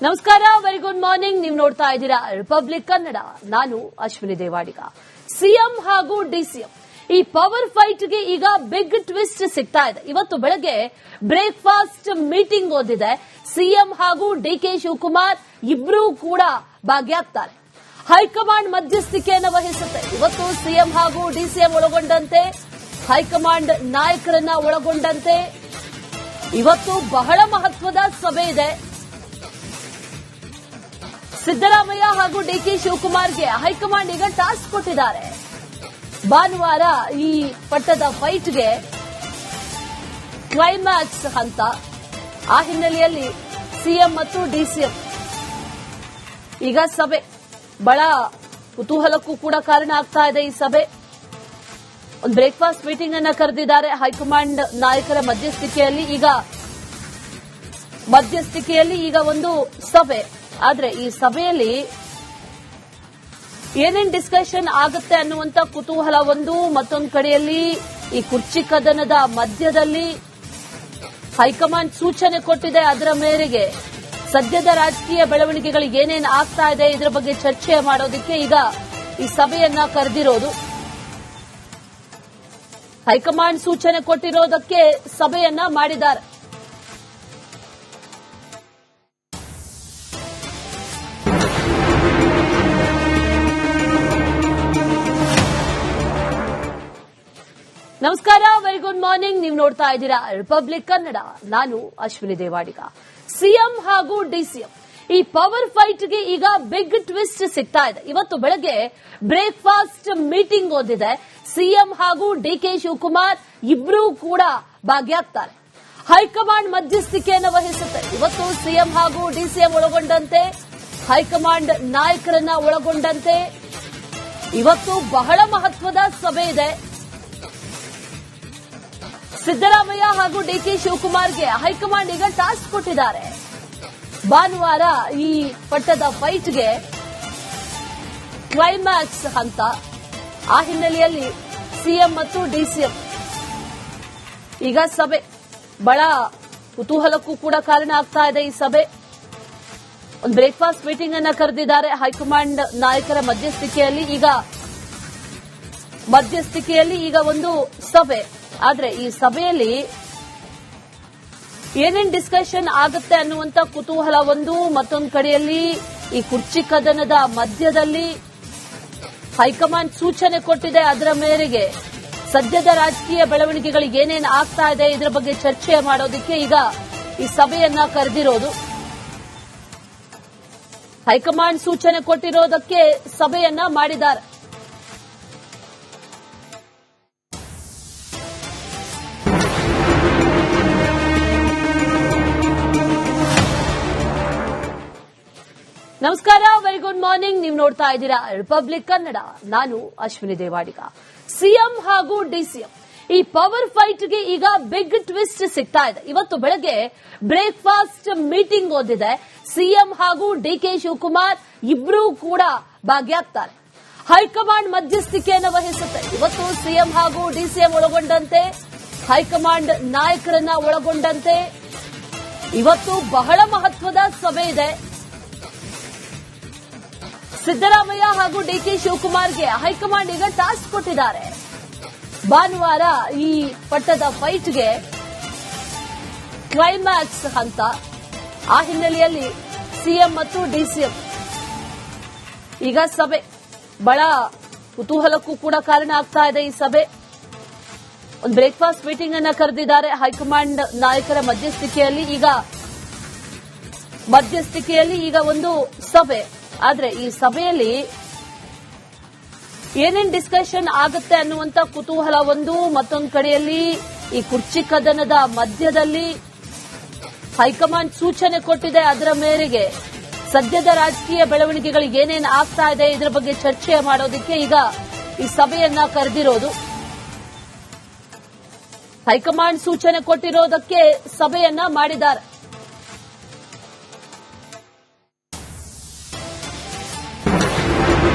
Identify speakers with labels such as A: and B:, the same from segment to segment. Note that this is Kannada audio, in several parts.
A: ನಮಸ್ಕಾರ, ವೆರಿ ಗುಡ್ ಮಾರ್ನಿಂಗ್. ನೀವು ನೋಡ್ತಾ ಇದ್ದೀರಾ ರಿಪಬ್ಲಿಕ್ ಕನ್ನಡ. ನಾನು ಅಶ್ವಿನಿ ದೇವಾಡಿಗ. ಸಿಎಂ ಹಾಗೂ ಡಿಸಿಎಂ ಈ ಪವರ್ ಫೈಟ್ಗೆ ಈಗ ಬಿಗ್ ಟ್ವಿಸ್ಟ್ ಸಿಗ್ತಾ ಇದೆ. ಇವತ್ತು ಬೆಳಗ್ಗೆ ಬ್ರೇಕ್ಫಾಸ್ಟ್ ಮೀಟಿಂಗ್ ಓದಿದೆ. ಸಿಎಂ ಹಾಗೂ ಡಿಕೆ ಶಿವಕುಮಾರ್ ಇಬ್ಬರೂ ಕೂಡ ಭಾಗಿಯಾಗ್ತಾರೆ. ಹೈಕಮಾಂಡ್ ಮಧ್ಯಸ್ಥಿಕೆಯನ್ನು ವಹಿಸುತ್ತೆ. ಇವತ್ತು ಸಿಎಂ ಹಾಗೂ ಡಿಸಿಎಂ ಒಳಗೊಂಡಂತೆ ಹೈಕಮಾಂಡ್ ನಾಯಕರನ್ನ ಒಳಗೊಂಡಂತೆ ಇವತ್ತು ಬಹಳ ಮಹತ್ವದ ಸಭೆ ಇದೆ. ಸಿದ್ದರಾಮಯ್ಯ ಹಾಗೂ ಡಿಕೆ ಶಿವಕುಮಾರ್ಗೆ ಹೈಕಮಾಂಡ್ ಈಗ ಟಾಸ್ಕ್ ಕೊಟ್ಟಿದ್ದಾರೆ. ಭಾನುವಾರ ಈ ಪಟ್ಟದ ಫೈಟ್ಗೆ ಕ್ಲೈಮ್ಯಾಕ್ಸ್ ಹಂತ. ಆ ಹಿನ್ನೆಲೆಯಲ್ಲಿ ಸಿಎಂ ಮತ್ತು ಡಿಸಿಎಂ ಈಗ ಸಭೆ ಬಹಳ ಕುತೂಹಲಕ್ಕೂ ಕೂಡ ಕಾರಣ ಆಗ್ತಾ ಇದೆ. ಈ ಸಭೆ ಒಂದು ಬ್ರೇಕ್ಫಾಸ್ಟ್ ಮೀಟಿಂಗ್ ಅನ್ನ ಕರೆದಿದ್ದಾರೆ. ಹೈಕಮಾಂಡ್ ನಾಯಕರ ಮಧ್ಯಸ್ಥಿಕೆಯಲ್ಲಿ ಈಗ ಒಂದು ಸಭೆ. ಆದ್ರೆ ಈ ಸಭೆಯಲ್ಲಿ ಏನೇನ್ ಡಿಸ್ಕಷನ್ ಆಗುತ್ತೆ ಅನ್ನುವಂತ ಕುತೂಹಲ ಒಂದು. ಮತ್ತೊಂದು ಕಡೆಯಲ್ಲಿ ಈ ಕುರ್ಚಿ ಕದನದ ಮಧ್ಯದಲ್ಲಿ ಹೈಕಮಾಂಡ್ ಸೂಚನೆ ಕೊಟ್ಟಿದೆ. ಅದರ ಮೇರೆಗೆ ಸದ್ಯದ ರಾಜಕೀಯ ಬೆಳವಣಿಗೆಗಳು ಏನೇನು ಆಗ್ತಾ ಇದೆ ಇದರ ಬಗ್ಗೆ ಚರ್ಚೆ ಮಾಡೋದಕ್ಕೆ ಈಗ ಈ ಸಭೆಯನ್ನ ಕರೆದಿರೋದು. ಹೈಕಮಾಂಡ್ ಸೂಚನೆ ಕೊಟ್ಟಿರೋದಕ್ಕೆ ಸಭೆಯನ್ನ ಮಾಡಿದ್ದಾರೆ. ನಮಸ್ಕಾರ, ವೆರಿ ಗುಡ್ ಮಾರ್ನಿಂಗ್. ನೀವು ನೋಡ್ತಾ ಇದ್ದೀರಾ ರಿಪಬ್ಲಿಕ್ ಕನ್ನಡ. ನಾನು ಅಶ್ವಿನಿ ದೇವಾಡಿಗ. ಸಿಎಂ ಹಾಗೂ ಡಿಸಿಎಂ ಈ ಪವರ್ ಫೈಟ್ಗೆ ಈಗ ಬಿಗ್ ಟ್ವಿಸ್ಟ್ ಸಿಗ್ತಾ ಇದೆ. ಇವತ್ತು ಬೆಳಗ್ಗೆ ಬ್ರೇಕ್ಫಾಸ್ಟ್ ಮೀಟಿಂಗ್ ಓದಿದೆ. ಸಿಎಂ ಹಾಗೂ ಡಿಕೆ ಶಿವಕುಮಾರ್ ಇಬ್ಬರೂ ಕೂಡ ಭಾಗಿಯಾಗ್ತಾರೆ. ಹೈಕಮಾಂಡ್ ಮಧ್ಯಸ್ಥಿಕೆಯನ್ನು ವಹಿಸುತ್ತೆ. ಇವತ್ತು ಸಿಎಂ ಹಾಗೂ ಡಿಸಿಎಂ ಒಳಗೊಂಡಂತೆ ಹೈಕಮಾಂಡ್ ನಾಯಕರನ್ನ ಒಳಗೊಂಡಂತೆ ಇವತ್ತು ಬಹಳ ಮಹತ್ವದ ಸಭೆ ಇದೆ. ಸಿದ್ದರಾಮಯ್ಯ ಹಾಗೂ ಡಿಕೆ ಶಿವಕುಮಾರ್ಗೆ ಹೈಕಮಾಂಡ್ ಈಗ ಟಾಸ್ಕ್ ಕೊಟ್ಟಿದ್ದಾರೆ. ಭಾನುವಾರ ಈ ಪಟ್ಟದ ಫೈಟ್ಗೆ ಕ್ಲೈಮ್ಯಾಕ್ಸ್ ಹಂತ. ಆ ಹಿನ್ನೆಲೆಯಲ್ಲಿ ಸಿಎಂ ಮತ್ತು ಡಿಸಿಎಂ ಈಗ ಸಭೆ ಬಹಳ ಕುತೂಹಲಕ್ಕೂ ಕೂಡ ಕಾರಣ ಆಗ್ತಾ ಇದೆ. ಈ ಸಭೆ ಒಂದು ಬ್ರೇಕ್ಫಾಸ್ಟ್ ಮೀಟಿಂಗ್ ಅನ್ನ ಕರೆದಿದ್ದಾರೆ. ಹೈಕಮಾಂಡ್ ನಾಯಕರ ಮಧ್ಯಸ್ಥಿಕೆಯಲ್ಲಿ ಈಗ ಒಂದು ಸಭೆ. ಆದ್ರೆ ಈ ಸಭೆಯಲ್ಲಿ ಏನೇನ್ ಡಿಸ್ಕಷನ್ ಆಗುತ್ತೆ ಅನ್ನುವಂತ ಕುತೂಹಲ ಒಂದು. ಮತ್ತೊಂದು ಕಡೆಯಲ್ಲಿ ಈ ಕುರ್ಚಿ ಕದನದ ಮಧ್ಯದಲ್ಲಿ ಹೈಕಮಾಂಡ್ ಸೂಚನೆ ಕೊಟ್ಟಿದೆ. ಅದರ ಮೇರೆಗೆ ಸದ್ಯದ ರಾಜಕೀಯ ಬೆಳವಣಿಗೆಗಳು ಏನೇನು ಆಗ್ತಾ ಇದೆ ಇದರ ಬಗ್ಗೆ ಚರ್ಚೆ ಮಾಡೋದಕ್ಕೆ ಈಗ ಈ ಸಭೆಯನ್ನ ಕರೆದಿರೋದು. ಹೈಕಮಾಂಡ್ ಸೂಚನೆ ಕೊಟ್ಟಿರೋದಕ್ಕೆ ಸಭೆಯನ್ನ ಮಾಡಿದ್ದಾರೆ. ನಮಸ್ಕಾರ, ವೆರಿ ಗುಡ್ ಮಾರ್ನಿಂಗ್. ನೀವು ನೋಡ್ತಾ ಇದ್ದೀರಾ ರಿಪಬ್ಲಿಕ್ ಕನ್ನಡ. ನಾನು ಅಶ್ವಿನಿ ದೇವಾಡಿಗ. ಸಿಎಂ ಹಾಗೂ ಡಿಸಿಎಂ ಈ ಪವರ್ ಫೈಟ್ಗೆ ಈಗ ಬಿಗ್ ಟ್ವಿಸ್ಟ್ ಸಿಗ್ತಾ ಇದೆ. ಇವತ್ತು ಬೆಳಗ್ಗೆ ಬ್ರೇಕ್ಫಾಸ್ಟ್ ಮೀಟಿಂಗ್ ಓದಿದೆ. ಸಿಎಂ ಹಾಗೂ ಡಿಕೆ ಶಿವಕುಮಾರ್ ಇಬ್ಬರೂ ಕೂಡ ಭಾಗಿಯಾಗ್ತಾರೆ. ಹೈಕಮಾಂಡ್ ಮಧ್ಯಸ್ಥಿಕೆಯನ್ನು ವಹಿಸುತ್ತೆ. ಇವತ್ತು ಸಿಎಂ ಹಾಗೂ ಡಿಸಿಎಂ ಒಳಗೊಂಡಂತೆ ಹೈಕಮಾಂಡ್ ನಾಯಕರನ್ನ ಒಳಗೊಂಡಂತೆ ಇವತ್ತು ಬಹಳ ಮಹತ್ವದ ಸಭೆ ಇದೆ. ಸಿದ್ದರಾಮಯ್ಯ ಹಾಗೂ ಡಿಕೆ ಶಿವಕುಮಾರ್ಗೆ ಹೈಕಮಾಂಡ್ ಈಗ ಟಾಸ್ಕ್ ಕೊಟ್ಟಿದ್ದಾರೆ. ಭಾನುವಾರ ಈ ಪಟ್ಟದ ಫೈಟ್ಗೆ ಕ್ಲೈಮ್ಯಾಕ್ಸ್ ಹಂತ. ಆ ಹಿನ್ನೆಲೆಯಲ್ಲಿ ಸಿಎಂ ಮತ್ತು ಡಿಸಿಎಂ ಈಗ ಸಭೆ ಬಹಳ ಕುತೂಹಲಕ್ಕೂ ಕೂಡ ಕಾರಣ ಆಗ್ತಾ ಇದೆ. ಈ ಸಭೆ ಒಂದು ಬ್ರೇಕ್ಫಾಸ್ಟ್ ಮೀಟಿಂಗ್ ಅನ್ನ ಕರೆದಿದ್ದಾರೆ. ಹೈಕಮಾಂಡ್ ನಾಯಕರ ಮಧ್ಯಸ್ಥಿಕೆಯಲ್ಲಿ ಈಗ ಒಂದು ಸಭೆ. ಆದ್ರೆ ಈ ಸಭೆಯಲ್ಲಿ ಏನೇನ್ ಡಿಸ್ಕಷನ್ ಆಗುತ್ತೆ ಅನ್ನುವಂತ ಕುತೂಹಲ ಒಂದು. ಮತ್ತೊಂದು ಕಡೆಯಲ್ಲಿ ಈ ಕುರ್ಚಿ ಕದನದ ಮಧ್ಯದಲ್ಲಿ ಹೈಕಮಾಂಡ್ ಸೂಚನೆ ಕೊಟ್ಟಿದೆ. ಅದರ ಮೇರೆಗೆ ಸದ್ಯದ ರಾಜಕೀಯ ಬೆಳವಣಿಗೆಗಳು ಏನೇನು ಆಗ್ತಾ ಇದೆ ಇದರ ಬಗ್ಗೆ ಚರ್ಚೆ ಮಾಡೋದಕ್ಕೆ ಈಗ ಈ ಸಭೆಯನ್ನ ಕರೆದಿರೋದು. ಹೈಕಮಾಂಡ್ ಸೂಚನೆ ಕೊಟ್ಟಿರೋದಕ್ಕೆ ಸಭೆಯನ್ನ ಮಾಡಿದ್ದಾರೆ.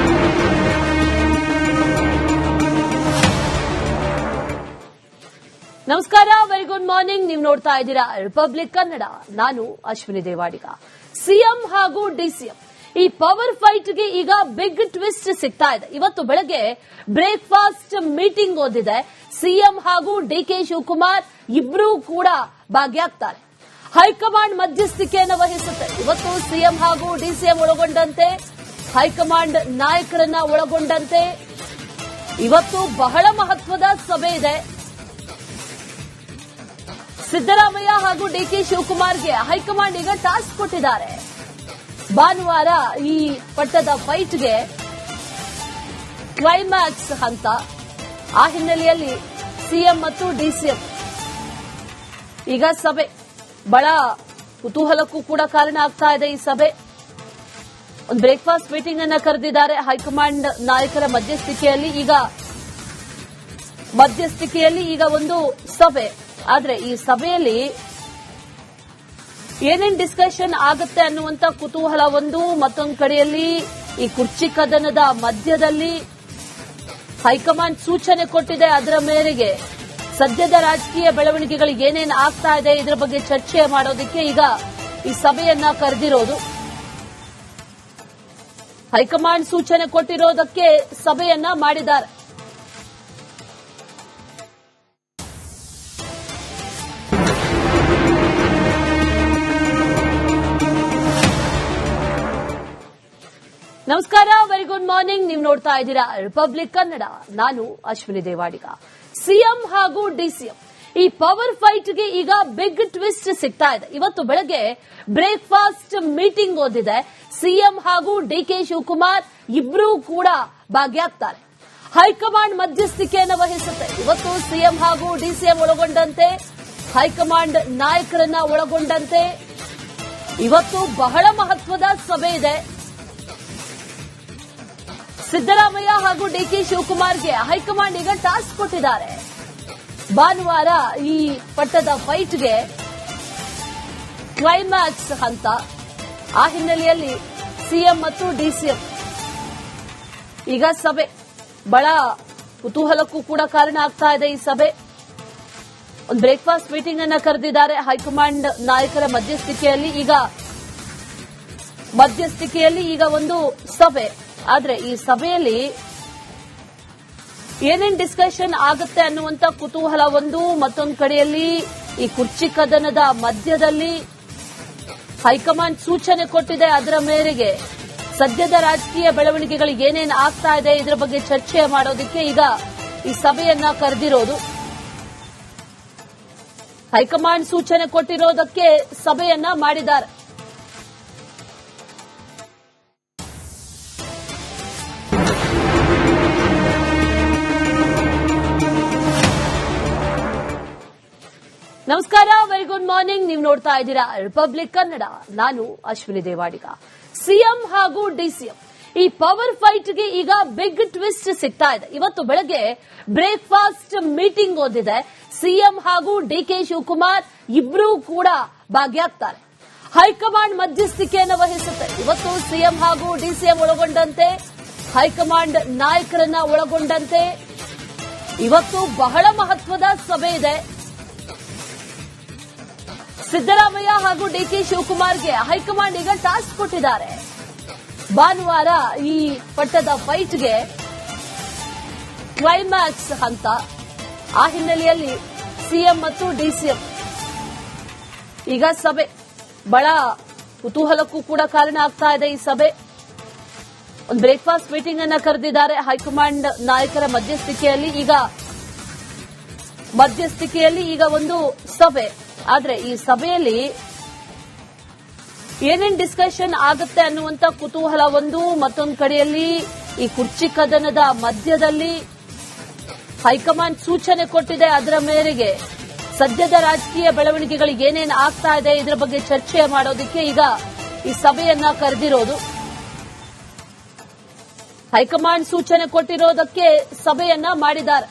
A: ನಮಸ್ಕಾರ, ವೆರಿ ಗುಡ್ ಮಾರ್ನಿಂಗ್. ನೀವು ನೋಡ್ತಾ ಇದ್ದೀರಾ ರಿಪಬ್ಲಿಕ್ ಕನ್ನಡ. ನಾನು ಅಶ್ವಿನಿ ದೇವಾಡಿಗ. ಸಿಎಂ ಹಾಗೂ ಡಿಸಿಎಂ ಈ ಪವರ್ ಫೈಟ್ಗೆ ಈಗ ಬಿಗ್ ಟ್ವಿಸ್ಟ್ ಸಿಗ್ತಾ ಇದೆ. ಇವತ್ತು ಬೆಳಗ್ಗೆ ಬ್ರೇಕ್ಫಾಸ್ಟ್ ಮೀಟಿಂಗ್ ಓದಿದೆ. ಸಿಎಂ ಹಾಗೂ ಡಿಕೆ ಶಿವಕುಮಾರ್ ಇಬ್ಬರೂ ಕೂಡ ಭಾಗಿಯಾಗ್ತಾರೆ. ಹೈಕಮಾಂಡ್ ಮಧ್ಯಸ್ಥಿಕೆಯನ್ನು ವಹಿಸುತ್ತೆ. ಇವತ್ತು ಸಿಎಂ ಹಾಗೂ ಡಿಸಿಎಂ ಒಳಗೊಂಡಂತೆ ಹೈಕಮಾಂಡ್ ನಾಯಕರನ್ನ ಒಳಗೊಂಡಂತೆ ಇವತ್ತು ಬಹಳ ಮಹತ್ವದ ಸಭೆ ಇದೆ. ಸಿದ್ದರಾಮಯ್ಯ ಹಾಗೂ ಡಿಕೆ ಶಿವಕುಮಾರ್ಗೆ ಹೈಕಮಾಂಡ್ ಈಗ ಟಾಸ್ಕ್ ಕೊಟ್ಟಿದ್ದಾರೆ. ಭಾನುವಾರ ಈ ಪಟ್ಟದ ಫೈಟ್ಗೆ ಕ್ಲೈಮ್ಯಾಕ್ಸ್ ಹಂತ. ಆ ಹಿನ್ನೆಲೆಯಲ್ಲಿ ಸಿಎಂ ಮತ್ತು ಡಿಸಿಎಂ ಈಗ ಸಭೆ ಬಹಳ ಕುತೂಹಲಕ್ಕೂ ಕೂಡ ಕಾರಣ ಆಗ್ತಾ ಇದೆ. ಈ ಸಭೆ ಒಂದು ಬ್ರೇಕ್ಫಾಸ್ಟ್ ಮೀಟಿಂಗ್ ಅನ್ನ ಕರೆದಿದ್ದಾರೆ. ಹೈಕಮಾಂಡ್ ನಾಯಕರ ಮಧ್ಯಸ್ಥಿಕೆಯಲ್ಲಿ ಈಗ ಒಂದು ಸಭೆ. ಆದ್ರೆ ಈ ಸಭೆಯಲ್ಲಿ ಏನೇನ್ ಡಿಸ್ಕಷನ್ ಆಗುತ್ತೆ ಅನ್ನುವಂತ ಕುತೂಹಲ ಒಂದು. ಮತ್ತೊಂದು ಕಡೆಯಲ್ಲಿ ಈ ಕುರ್ಚಿ ಕದನದ ಮಧ್ಯದಲ್ಲಿ ಹೈಕಮಾಂಡ್ ಸೂಚನೆ ಕೊಟ್ಟಿದೆ. ಅದರ ಮೇರೆಗೆ ಸದ್ಯದ ರಾಜಕೀಯ ಬೆಳವಣಿಗೆಗಳು ಏನೇನು ಆಗ್ತಾ ಇದೆ ಇದರ ಬಗ್ಗೆ ಚರ್ಚೆ ಮಾಡೋದಕ್ಕೆ ಈಗ ಈ ಸಭೆಯನ್ನ ಕರೆದಿರೋದು. ಹೈಕಮಾಂಡ್ ಸೂಚನೆ ಕೊಟ್ಟಿರೋದಕ್ಕೆ ಸಭೆಯನ್ನ ಮಾಡಿದ್ದಾರೆ. ನಮಸ್ಕಾರ, ವೆರಿ ಗುಡ್ ಮಾರ್ನಿಂಗ್. ನೀವು ನೋಡ್ತಾ ಇದ್ದೀರಾ ರಿಪಬ್ಲಿಕ್ ಕನ್ನಡ. ನಾನು ಅಶ್ವಿನಿ ದೇವಾಡಿಗ. ಸಿಎಂ ಹಾಗೂ ಡಿಸಿಎಂ ಈ ಪವರ್ ಫೈಟ್ಗೆ ಈಗ ಬಿಗ್ ಟ್ವಿಸ್ಟ್ ಸಿಗ್ತಾ ಇದೆ. ಇವತ್ತು ಬೆಳಗ್ಗೆ ಬ್ರೇಕ್ಫಾಸ್ಟ್ ಮೀಟಿಂಗ್ ಓದಿದೆ. ಸಿಎಂ ಹಾಗೂ ಡಿಕೆ ಶಿವಕುಮಾರ್ ಇಬ್ಬರೂ ಕೂಡ ಭಾಗಿಯಾಗ್ತಾರೆ. ಹೈಕಮಾಂಡ್ ಮಧ್ಯಸ್ಥಿಕೆಯನ್ನು ವಹಿಸುತ್ತೆ. ಇವತ್ತು ಸಿಎಂ ಹಾಗೂ ಡಿಸಿಎಂ ಒಳಗೊಂಡಂತೆ ಹೈಕಮಾಂಡ್ ನಾಯಕರನ್ನ ಒಳಗೊಂಡಂತೆ ಇವತ್ತು ಬಹಳ ಮಹತ್ವದ ಸಭೆ ಇದೆ. ಸಿದ್ದರಾಮಯ್ಯ ಹಾಗೂ ಡಿಕೆ ಶಿವಕುಮಾರ್ಗೆ ಹೈಕಮಾಂಡ್ ಈಗ ಟಾಸ್ಕ್ ಕೊಟ್ಟಿದ್ದಾರೆ. ಭಾನುವಾರ ಈ ಪಟ್ಟದ ಫೈಟ್ಗೆ ಕ್ಲೈಮ್ಯಾಕ್ಸ್ ಹಂತ. ಆ ಹಿನ್ನೆಲೆಯಲ್ಲಿ ಸಿಎಂ ಮತ್ತು ಡಿಸಿಎಂ ಈಗ ಸಭೆ ಬಹಳ ಕುತೂಹಲಕ್ಕೂ ಕೂಡ ಕಾರಣ ಆಗ್ತಾ ಇದೆ. ಈ ಸಭೆ ಒಂದು ಬ್ರೇಕ್ಫಾಸ್ಟ್ ಮೀಟಿಂಗ್ ಅನ್ನ ಕರೆದಿದ್ದಾರೆ. ಹೈಕಮಾಂಡ್ ನಾಯಕರ ಮಧ್ಯಸ್ಥಿಕೆಯಲ್ಲಿ ಈಗ ಒಂದು ಸಭೆ. ಆದ್ರೆ ಈ ಸಭೆಯಲ್ಲಿ ಏನೇನ್ ಡಿಸ್ಕಷನ್ ಆಗುತ್ತೆ ಅನ್ನುವಂತ ಕುತೂಹಲ ಒಂದು. ಮತ್ತೊಂದು ಕಡೆಯಲ್ಲಿ ಈ ಕುರ್ಚಿ ಕದನದ ಮಧ್ಯದಲ್ಲಿ ಹೈಕಮಾಂಡ್ ಸೂಚನೆ ಕೊಟ್ಟಿದೆ. ಅದರ ಮೇರೆಗೆ ಸದ್ಯದ ರಾಜಕೀಯ ಬೆಳವಣಿಗೆಗಳು ಏನೇನು ಆಗ್ತಾ ಇದೆ ಇದರ ಬಗ್ಗೆ ಚರ್ಚೆ ಮಾಡೋದಕ್ಕೆ ಈಗ ಈ ಸಭೆಯನ್ನ ಕರೆದಿರೋದು. ಹೈಕಮಾಂಡ್ ಸೂಚನೆ ಕೊಟ್ಟಿರೋದಕ್ಕೆ ಸಭೆಯನ್ನ ಮಾಡಿದ್ದಾರೆ. ನಮಸ್ಕಾರ, ವೆರಿ ಗುಡ್ ಮಾರ್ನಿಂಗ್. ನೀವು ನೋಡ್ತಾ ಇದ್ದೀರಾ ರಿಪಬ್ಲಿಕ್ ಕನ್ನಡ. ನಾನು ಅಶ್ವಿನಿ ದೇವಾಡಿಗ. ಸಿಎಂ ಹಾಗೂ ಡಿಸಿಎಂ ಈ ಪವರ್ ಫೈಟ್ಗೆ ಈಗ ಬಿಗ್ ಟ್ವಿಸ್ಟ್ ಸಿಗ್ತಾ ಇದೆ. ಇವತ್ತು ಬೆಳಗ್ಗೆ ಬ್ರೇಕ್ಫಾಸ್ಟ್ ಮೀಟಿಂಗ್ ಓದಿದೆ. ಸಿಎಂ ಹಾಗೂ ಡಿಕೆ ಶಿವಕುಮಾರ್ ಇಬ್ಬರೂ ಕೂಡ ಭಾಗಿಯಾಗ್ತಾರೆ. ಹೈಕಮಾಂಡ್ ಮಧ್ಯಸ್ಥಿಕೆಯನ್ನು ವಹಿಸುತ್ತೆ. ಇವತ್ತು ಸಿಎಂ ಹಾಗೂ ಡಿಸಿಎಂ ಒಳಗೊಂಡಂತೆ ಹೈಕಮಾಂಡ್ ನಾಯಕರನ್ನ ಒಳಗೊಂಡಂತೆ ಇವತ್ತು ಬಹಳ ಮಹತ್ವದ ಸಭೆ ಇದೆ. ಸಿದ್ದರಾಮಯ್ಯ ಹಾಗೂ ಡಿಕೆ ಶಿವಕುಮಾರ್ಗೆ ಹೈಕಮಾಂಡ್ ಈಗ ಟಾಸ್ಕ್ ಕೊಟ್ಟಿದ್ದಾರೆ. ಭಾನುವಾರ ಈ ಪಟ್ಟದ ಫೈಟ್ಗೆ ಕ್ಲೈಮ್ಯಾಕ್ಸ್ ಹಂತ. ಆ ಹಿನ್ನೆಲೆಯಲ್ಲಿ ಸಿಎಂ ಮತ್ತು ಡಿಸಿಎಂ ಈಗ ಸಭೆ ಬಹಳ ಕುತೂಹಲಕ್ಕೂ ಕೂಡ ಕಾರಣ ಆಗ್ತಾ ಇದೆ. ಈ ಸಭೆ ಒಂದು ಬ್ರೇಕ್ಫಾಸ್ಟ್ ಮೀಟಿಂಗ್ ಅನ್ನ ಕರೆದಿದ್ದಾರೆ. ಹೈಕಮಾಂಡ್ ನಾಯಕರ ಮಧ್ಯಸ್ಥಿಕೆಯಲ್ಲಿ ಈಗ ಒಂದು ಸಭೆ. ಆದ್ರೆ ಈ ಸಭೆಯಲ್ಲಿ ಏನೇನ್ ಡಿಸ್ಕಷನ್ ಆಗುತ್ತೆ ಅನ್ನುವಂತ ಕುತೂಹಲ ಒಂದು. ಮತ್ತೊಂದು ಕಡೆಯಲ್ಲಿ ಈ ಕುರ್ಚಿ ಕದನದ ಮಧ್ಯದಲ್ಲಿ ಹೈಕಮಾಂಡ್ ಸೂಚನೆ ಕೊಟ್ಟಿದೆ. ಅದರ ಮೇರೆಗೆ ಸದ್ಯದ ರಾಜಕೀಯ ಬೆಳವಣಿಗೆಗಳು ಏನೇನು ಆಗ್ತಾ ಇದೆ ಇದರ ಬಗ್ಗೆ ಚರ್ಚೆ ಮಾಡೋದಕ್ಕೆ ಈಗ ಈ ಸಭೆಯನ್ನ ಕರೆದಿರೋದು. ಹೈಕಮಾಂಡ್ ಸೂಚನೆ ಕೊಟ್ಟಿರೋದಕ್ಕೆ ಸಭೆಯನ್ನ ಮಾಡಿದ್ದಾರೆ.